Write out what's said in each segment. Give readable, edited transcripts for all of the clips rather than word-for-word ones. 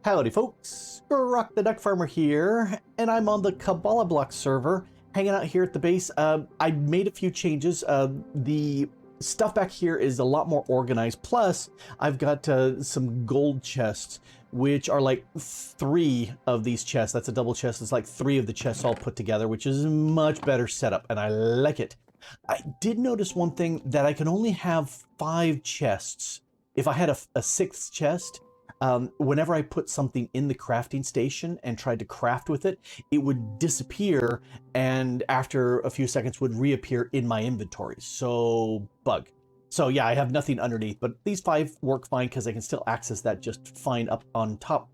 Howdy folks, Grok the DuckFarmer here, and I'm on the Kabbalah block server, hanging out here at the base. I made a few changes. The stuff back here is a lot more organized, plus I've got some gold chests, which are like 3 of these chests. That's a double chest. It's like 3 of the chests all put together, which is a much better setup, and I like it. I did notice one thing, that I can only have 5 chests. If I had a 6th chest, whenever I put something in the crafting station and tried to craft with it, it would disappear and after a few seconds would reappear in my inventory. So bug. So yeah, I have nothing underneath, but these 5 work fine because I can still access that just fine up on top.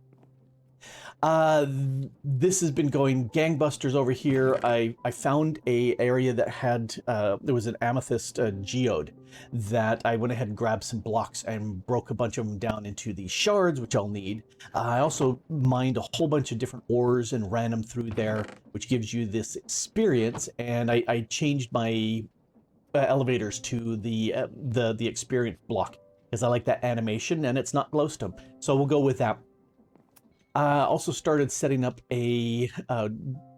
This has been going gangbusters over here. I found a area that had, there was an amethyst geode that I went ahead and grabbed some blocks and broke a bunch of them down into these shards, which I'll need. I also mined a whole bunch of different ores and ran them through there, which gives you this experience. And I changed my elevators to the experience block because I like that animation and it's not glowstone. So we'll go with that. Also started setting up a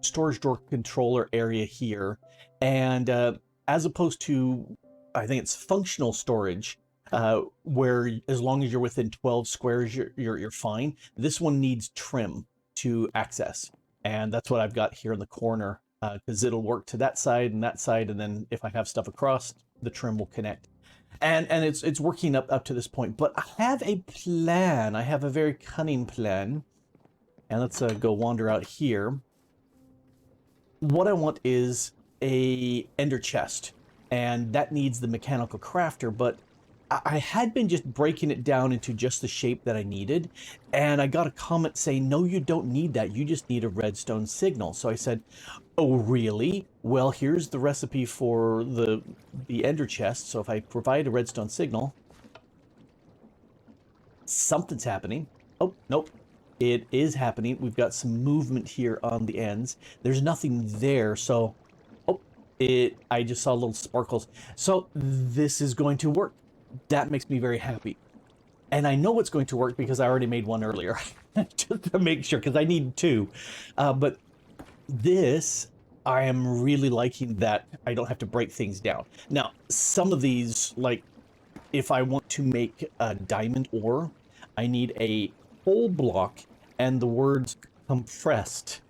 storage drawer controller area here, and as opposed to, I think it's functional storage, where as long as you're within 12 squares, you're fine. This one needs trim to access, and that's what I've got here in the corner, because it'll work to that side, and then if I have stuff across, the trim will connect. And it's working up to this point, but I have a plan. I have a very cunning plan. And let's go wander out here. What I want is a ender chest, and that needs the mechanical crafter, but I had been just breaking it down into just the shape that I needed, and I got a comment saying, no, you don't need that, you just need a redstone signal. So I said, oh really? Well, here's the recipe for the ender chest. So if I provide a redstone signal, something's happening. Oh, nope. It is happening. We've got some movement here on the ends. There's nothing there, so... Oh, I just saw little sparkles. So this is going to work. That makes me very happy. And I know it's going to work because I already made one earlier. Just to make sure, because I need 2. But this, I am really liking that I don't have to break things down. Now, some of these, like, if I want to make a diamond ore, I need a whole block and the words compressed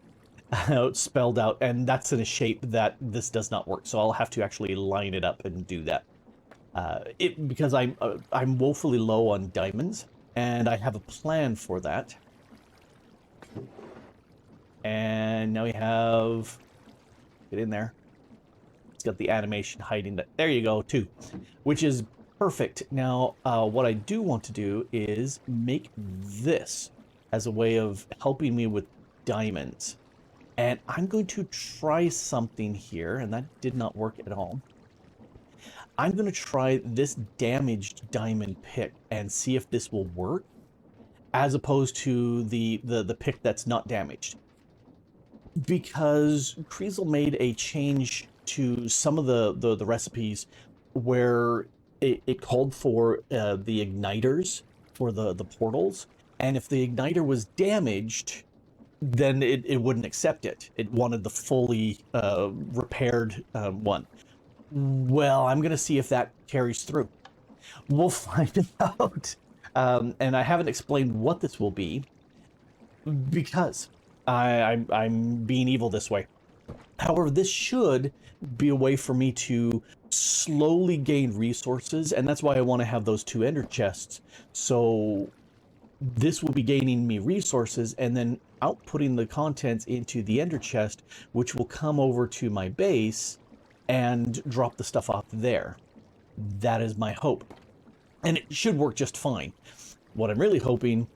spelled out, and that's in a shape that this does not work, so I'll have to actually line it up and do that. Because I'm woefully low on diamonds, and I have a plan for that. And now we have... Get in there. It's got the animation hiding that. There you go, 2. Which is perfect. Now, what I do want to do is make this as a way of helping me with diamonds. And I'm going to try something here, and that did not work at all. I'm going to try this damaged diamond pick and see if this will work, as opposed to the pick that's not damaged. Because Kriesel made a change to some of the recipes where it called for the igniters for the portals, and if the igniter was damaged, then it wouldn't accept it. It wanted the fully repaired one. Well, I'm gonna see if that carries through. We'll find out. And I haven't explained what this will be, because I'm being evil this way. However, this should be a way for me to slowly gain resources, and that's why I want to have those 2 ender chests. So this will be gaining me resources and then outputting the contents into the ender chest, which will come over to my base and drop the stuff off there. That is my hope. And it should work just fine. What I'm really hoping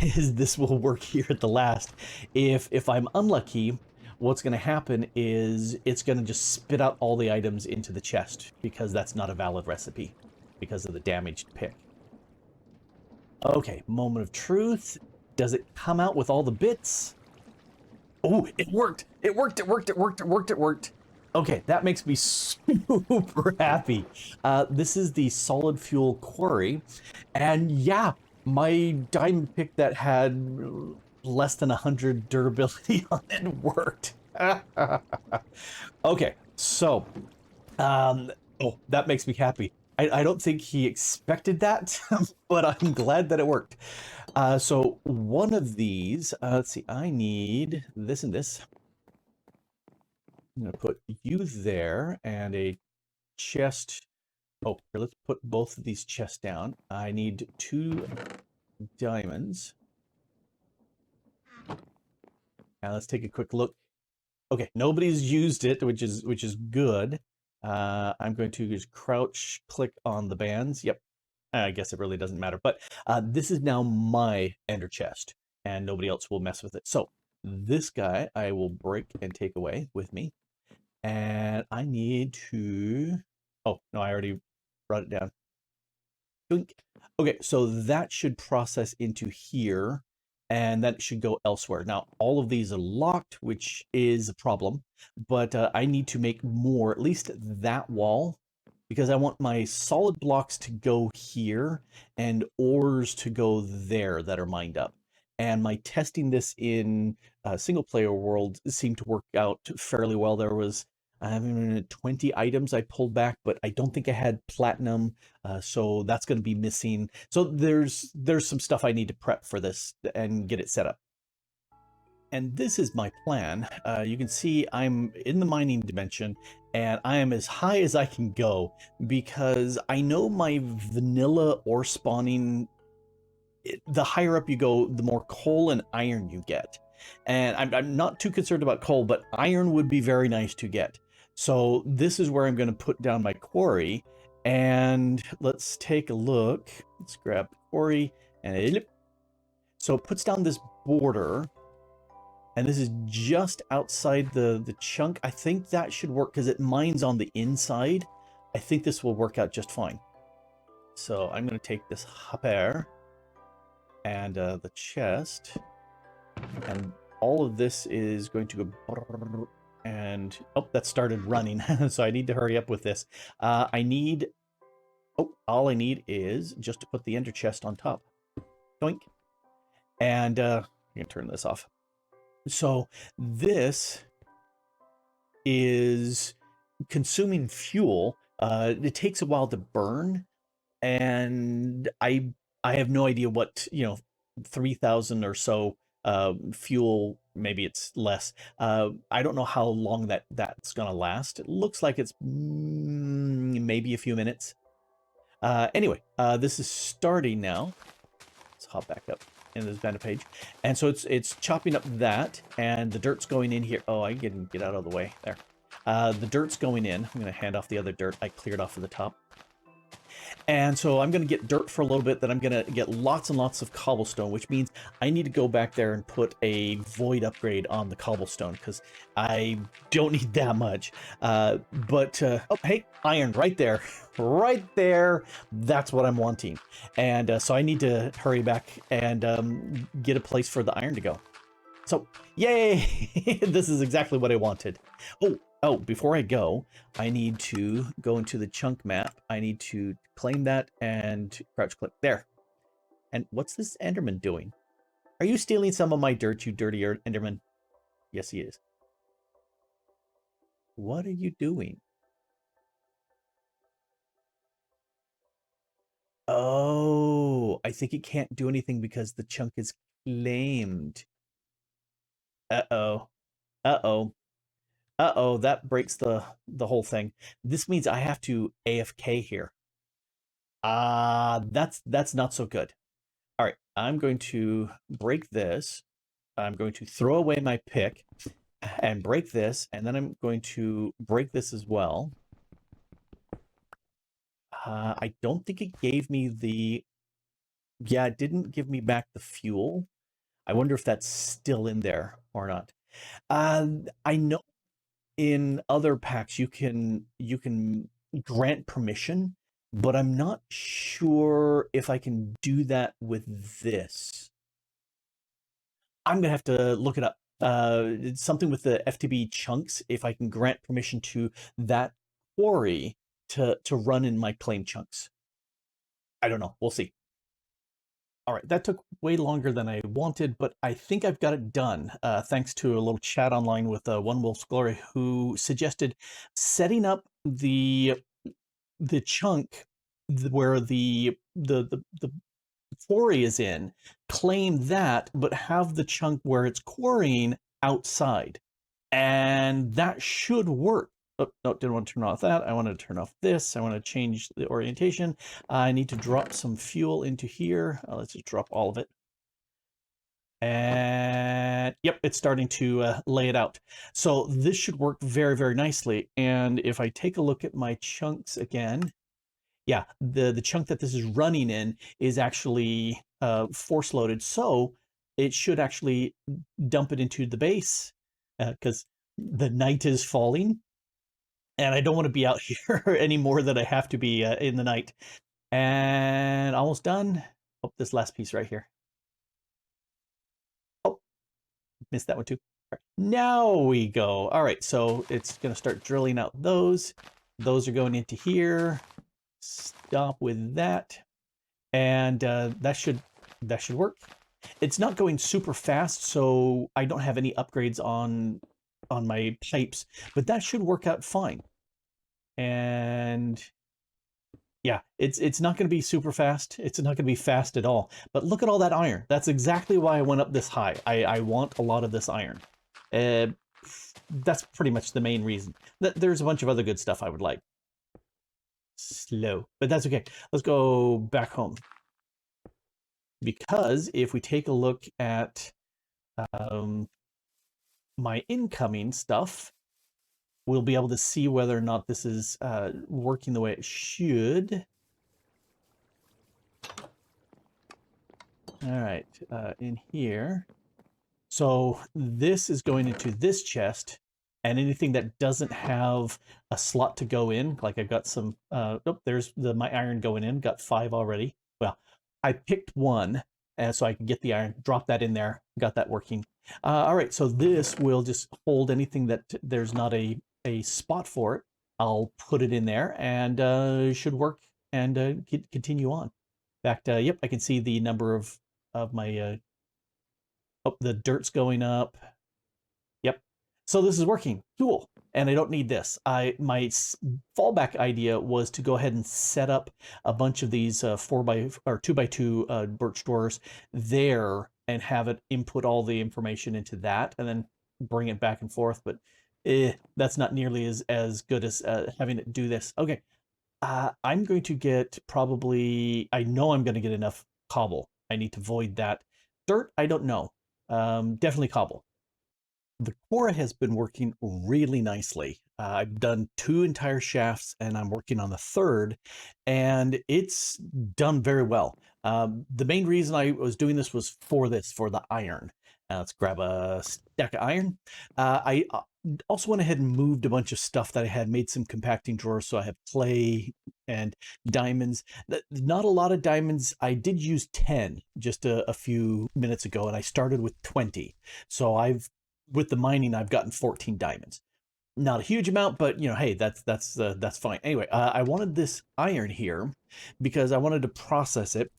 is this will work here at the last. If I'm unlucky, what's going to happen is it's going to just spit out all the items into the chest, because that's not a valid recipe because of the damaged pick. Okay, moment of truth. Does it come out with all the bits? Oh, it worked! It worked, it worked, it worked, it worked, it worked. Okay, that makes me super happy. This is the solid fuel quarry. And yeah, My diamond pick that had less than 100 durability on it worked. Okay, so, oh, that makes me happy. I don't think he expected that, but I'm glad that it worked. So one of these, let's see, I need this and this. I'm gonna put you there and a chest. Oh, here, let's put both of these chests down. I need 2 diamonds. Now let's take a quick look. Okay, nobody's used it, which is good. I'm going to just crouch click on the bands. Yep, I guess it really doesn't matter. But this is now my ender chest, and nobody else will mess with it. So this guy I will break and take away with me. And I need to... Oh, no, I already brought it down. Doink. Okay, so that should process into here, and that should go elsewhere. Now, all of these are locked, which is a problem, but I need to make more, at least that wall, because I want my solid blocks to go here and ores to go there that are mined up. And my testing this in single player world seemed to work out fairly well. There was 20 items I pulled back, but I don't think I had platinum, so that's going to be missing. So there's some stuff I need to prep for this and get it set up. And this is my plan. You can see I'm in the mining dimension, and I am as high as I can go because I know my vanilla ore spawning, the higher up you go, the more coal and iron you get. And I'm not too concerned about coal, but iron would be very nice to get. So this is where I'm going to put down my quarry. And let's take a look. Let's grab the quarry. And so it puts down this border. And this is just outside the chunk. I think that should work because it mines on the inside. I think this will work out just fine. So I'm going to take this hopper and the chest, and all of this is going to go, and oh, that started running. So I need to hurry up with this. All I need is just to put the ender chest on top. Doink. And I'm gonna turn this off. So this is consuming fuel. It takes a while to burn, and I have no idea what, 3,000 or so fuel, maybe it's less. I don't know how long that's gonna last. It looks like it's maybe a few minutes. Anyway, this is starting now. Let's hop back up in this Banda page. And so it's chopping up that, and the dirt's going in here. Oh, I can get out of the way there. The dirt's going in. I'm going to hand off the other dirt I cleared off of the top. And so I'm going to get dirt for a little bit, then I'm going to get lots and lots of cobblestone, which means I need to go back there and put a void upgrade on the cobblestone, because I don't need that much. Oh, hey, iron right there. Right there. That's what I'm wanting. And so I need to hurry back and get a place for the iron to go. So, yay! This is exactly what I wanted. Oh, before I go, I need to go into the chunk map. I need to claim that and crouch click there. And what's this Enderman doing? Are you stealing some of my dirt, you dirty Enderman? Yes, he is. What are you doing? Oh, I think it can't do anything because the chunk is claimed. Uh-oh. Uh-oh. Uh-oh, that breaks the whole thing. This means I have to AFK here. That's not so good. All right, I'm going to break this. I'm going to throw away my pick and break this, and then I'm going to break this as well. I don't think it gave me the... Yeah, it didn't give me back the fuel. I wonder if that's still in there or not. I know in other packs you can grant permission, but I'm not sure if I can do that with this. I'm gonna have to look it up. It's something with the FTB chunks, if I can grant permission to that quarry to run in my claim chunks. I don't know. We'll see. All right, that took way longer than I wanted, but I think I've got it done. Thanks to a little chat online with One Wolf's Glory, who suggested setting up the chunk where the quarry is in, claim that, but have the chunk where it's quarrying outside, and that should work. Oh, no, didn't want to turn off that. I want to turn off this. I want to change the orientation. I need to drop some fuel into here. Let's just drop all of it. And yep, it's starting to lay it out. So this should work very, very nicely. And if I take a look at my chunks again, yeah, the chunk that this is running in is actually force loaded. So it should actually dump it into the base because the night is falling. And I don't want to be out here any more than I have to be in the night. And almost done. Oh, this last piece right here. Oh, missed that one too. All right, now we go. All right, so it's going to start drilling out those. Those are going into here. Stop with that. And that should work. It's not going super fast, so I don't have any upgrades on my pipes, but that should work out fine. And yeah, it's not going to be super fast. It's not going to be fast at all. But look at all that iron. That's exactly why I went up this high. I want a lot of this iron. That's pretty much the main reason. There's a bunch of other good stuff I would like. Slow, but that's okay. Let's go back home. Because if we take a look at my incoming stuff, we'll be able to see whether or not this is working the way it should. All right, in here. So this is going into this chest, and anything that doesn't have a slot to go in, like I've got some, oh, there's my iron going in, got 5 already. Well, I picked one, and so I can get the iron, drop that in there, got that working. All right, so this will just hold anything that there's not a spot for it. I'll put it in there, and should work and continue on. In fact, yep, I can see the number of my, oh, the dirt's going up. Yep. So this is working. Cool. And I don't need this. My fallback idea was to go ahead and set up a bunch of these 2x2 birch drawers there and have it input all the information into that and then bring it back and forth. But that's not nearly as good as having it do this. Okay. I'm going to get probably, I know I'm going to get enough cobble. I need to void that. Dirt, I don't know. Definitely cobble. The quarry has been working really nicely. I've done 2 entire shafts and I'm working on the 3rd, and it's done very well. The main reason I was doing this was for the iron. Let's grab a stack of iron. I also went ahead and moved a bunch of stuff that I had, made some compacting drawers, so I have clay and diamonds. Not a lot of diamonds. I did use 10 just a few minutes ago, and I started with 20. So with the mining, I've gotten 14 diamonds. Not a huge amount, but you know, hey, that's fine. Anyway, I wanted this iron here because I wanted to process it.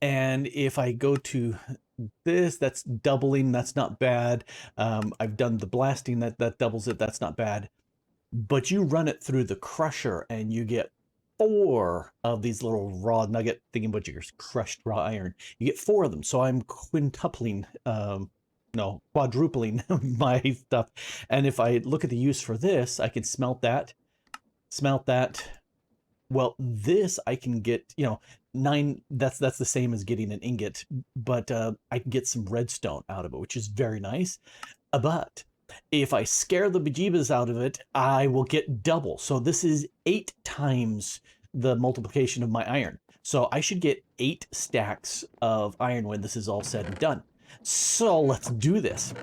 And if I go to this, that's doubling. That's not bad. I've done the blasting that doubles it. That's not bad. But you run it through the crusher and you get 4 of these little raw nugget thingamajigers, crushed raw iron. You get 4 of them. So I'm quintupling, no, quadrupling my stuff. And if I look at the use for this, I can smelt that. Well, this I can get, 9, that's the same as getting an ingot, but I can get some redstone out of it, which is very nice. But if I scare the bejeebas out of it, I will get double. So this is 8 times the multiplication of my iron. So I should get 8 stacks of iron when this is all said and done. So let's do this.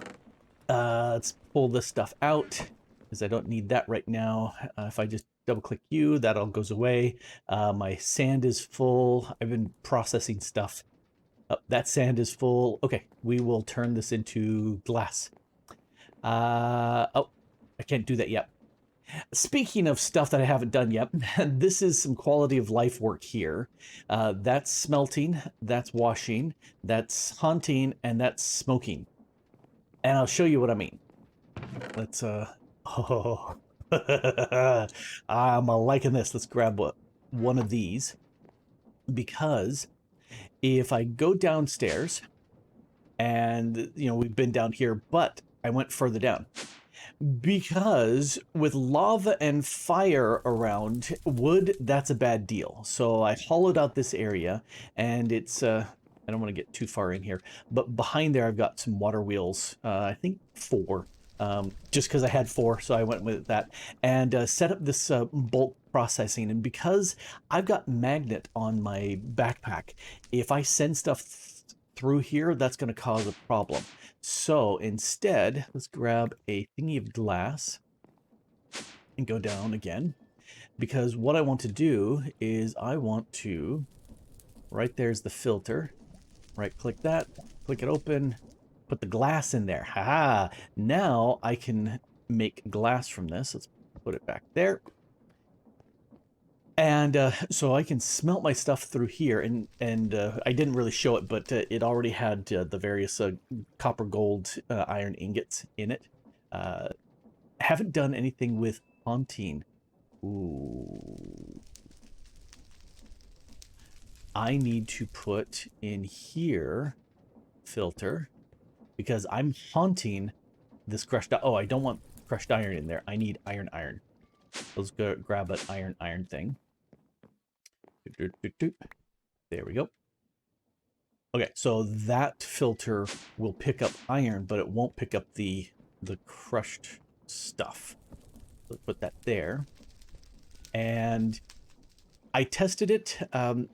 Let's pull this stuff out because I don't need that right now. If I just double click you, that all goes away. My sand is full. I've been processing stuff. Oh, that sand is full. Okay, we will turn this into glass. Oh, I can't do that yet. Speaking of stuff that I haven't done yet, this is some quality of life work here. That's smelting, that's washing, that's haunting, and that's smoking. And I'll show you what I mean. Let's, oh, I'm liking this. Let's grab one of these, because if I go downstairs, and, you know, we've been down here, but I went further down. Because with lava and fire around, wood, that's a bad deal. So I hollowed out this area, and it's, I don't want to get too far in here, but behind there I've got some water wheels, I think 4, just because I had 4, so I went with that, and set up this bulk processing. And because I've got magnet on my backpack, if I send stuff through here, that's going to cause a problem. So instead, let's grab a thingy of glass and go down again, because what I want to do is I want to, right there's the filter, right click that, click it open, put the glass in there. Haha! Now I can make glass from this. Let's put it back there. And so I can smelt my stuff through here, and I didn't really show it, but it already had the various copper, gold, iron ingots in it. Haven't done anything with haunting. Ooh. I need to put in here filter, because I'm haunting this crushed. Oh, I don't want crushed iron in there. I need iron. Let's go grab an iron thing. There we go. Okay, so that filter will pick up iron, but it won't pick up the crushed stuff. Let's put that there. And I tested it.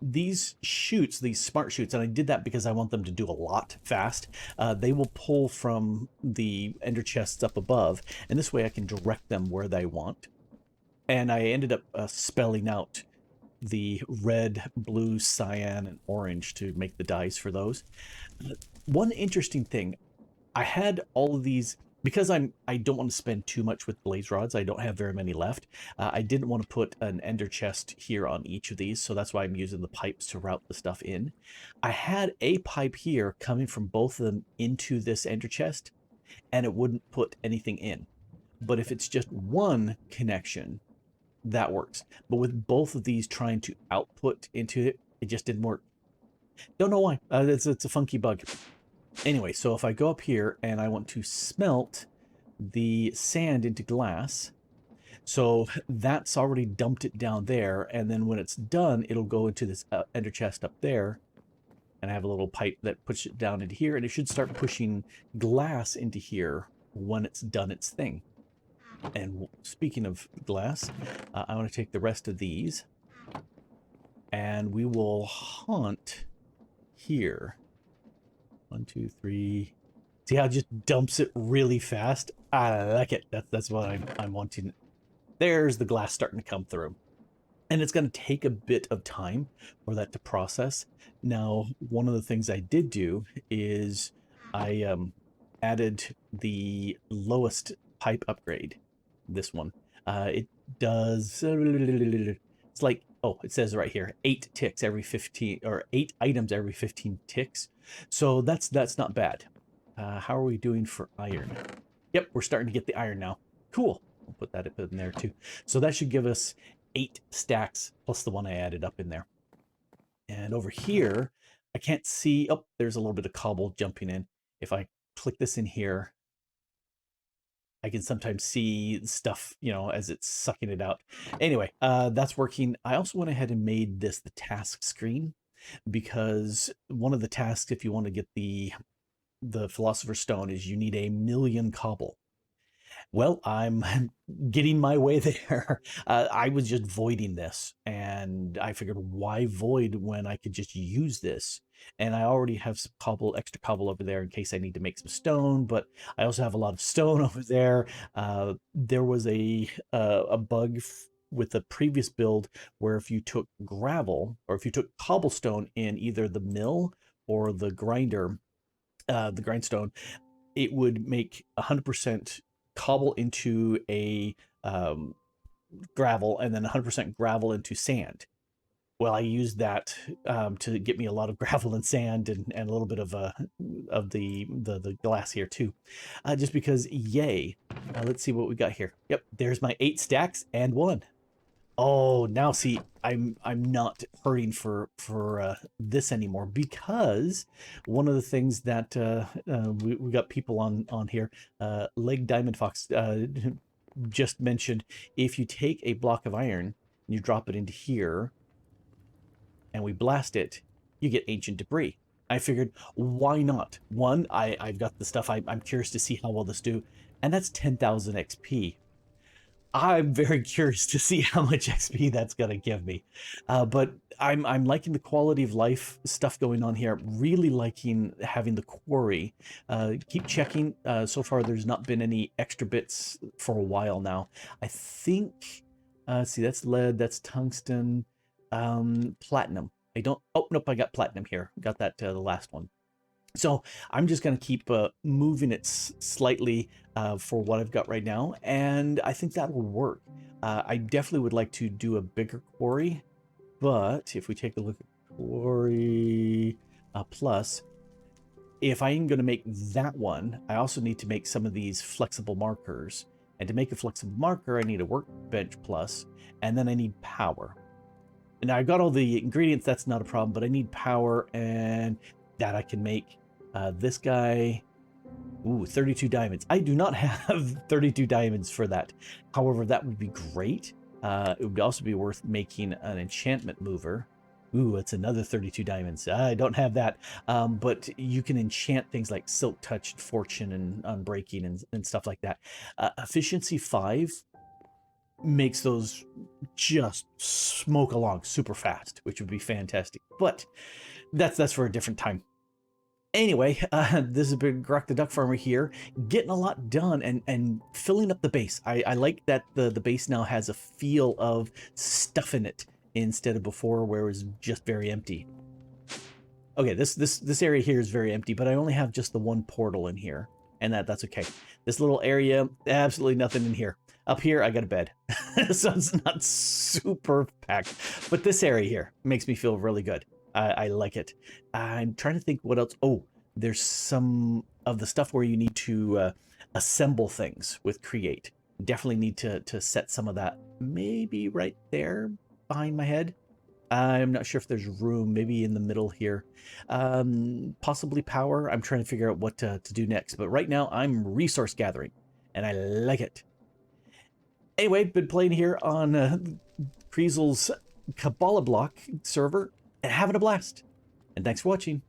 These chutes, these smart chutes, and I did that because I want them to do a lot fast. They will pull from the ender chests up above, and this way I can direct them where they want. And I ended up spelling out the red, blue, cyan, and orange to make the dyes for those. One interesting thing, I had all of these, because I don't want to spend too much with blaze rods. I don't have very many left. I didn't want to put an ender chest here on each of these, so that's why I'm using the pipes to route the stuff in. I had a pipe here coming from both of them into this ender chest, and it wouldn't put anything in. But if it's just one connection, that works. But with both of these trying to output into it, it just didn't work. Don't know why. It's a funky bug. Anyway, so if I go up here and I want to smelt the sand into glass, so that's already dumped it down there, and then when it's done, it'll go into this ender chest up there, and I have a little pipe that pushes it down into here, and it should start pushing glass into here when it's done its thing. And speaking of glass, I want to take the rest of these, and we will haunt here. 1, 2, 3. See how it just dumps it really fast? I like it. That's what I'm wanting. There's the glass starting to come through. And it's going to take a bit of time for that to process. Now, one of the things I did do is I added the lowest pipe upgrade. This one. It does... It's like, oh, it says right here, 8 ticks every 15, or 8 items every 15 ticks. So that's not bad. How are we doing for iron? Yep, we're starting to get the iron now. Cool. I'll put that in there too. So that should give us 8 stacks plus the one I added up in there. And over here, I can't see. Oh, there's a little bit of cobble jumping in. If I click this in here, I can sometimes see stuff, you know, as it's sucking it out. Anyway, that's working. I also went ahead and made this the task screen, because one of the tasks, if you want to get the Philosopher's Stone, is you need 1,000,000 cobble. Well, I'm getting my way there. I was just voiding this, and I figured, why void when I could just use this? And I already have some cobble, extra cobble over there in case I need to make some stone, but I also have a lot of stone over there. There was a bug with the previous build where if you took gravel, or if you took cobblestone in either the mill or the grinder, the grindstone, it would make 100% cobble into a gravel and then 100% gravel into sand. Well, I used that to get me a lot of gravel and sand and a little bit of the glass here too, just because yay. Let's see what we got here. Yep, there's my 8 stacks and 1. Oh, now see, I'm not hurting for this anymore, because one of the things that we got people on here, Leg Diamond Fox just mentioned, if you take a block of iron and you drop it into here and we blast it, you get ancient debris. I figured, why not? One, I've got the stuff. I'm curious to see how well this do, and that's 10,000 XP. I'm very curious to see how much XP that's gonna give me. But I'm liking the quality of life stuff going on here. Really liking having the quarry. Keep checking. So far, there's not been any extra bits for a while now. I think. See, that's lead. That's tungsten. Platinum. I don't. Oh nope, I got platinum here. Got that the last one. So I'm just going to keep moving it slightly for what I've got right now, and I think that will work. I definitely would like to do a bigger quarry, but if we take a look at quarry plus, if I am going to make that one, I also need to make some of these flexible markers. And to make a flexible marker, I need a workbench plus, and then I need power. And now I've got all the ingredients, that's not a problem, but I need power, and that I can make. This guy, ooh, 32 diamonds. I do not have 32 diamonds for that. However, that would be great. It would also be worth making an enchantment mover. Ooh, it's another 32 diamonds. I don't have that. But you can enchant things like Silk Touch, Fortune, and Unbreaking, and stuff like that. Efficiency 5 makes those just smoke along super fast, which would be fantastic. But that's for a different time. Anyway, this has been Grok the Duck Farmer here, getting a lot done and filling up the base. I like that the base now has a feel of stuff in it instead of before where it was just very empty. Okay, this area here is very empty, but I only have just the one portal in here, and that's okay. This little area, absolutely nothing in here. Up here, I got a bed, so it's not super packed, but this area here makes me feel really good. I like it. I'm trying to think what else. Oh, there's some of the stuff where you need to assemble things with Create. Definitely need to set some of that. Maybe right there behind my head. I'm not sure if there's room. Maybe in the middle here. Possibly power. I'm trying to figure out what to do next. But right now, I'm resource gathering, and I like it. Anyway, been playing here on Kreezel's Kabbalah block server, and having a blast. And thanks for watching.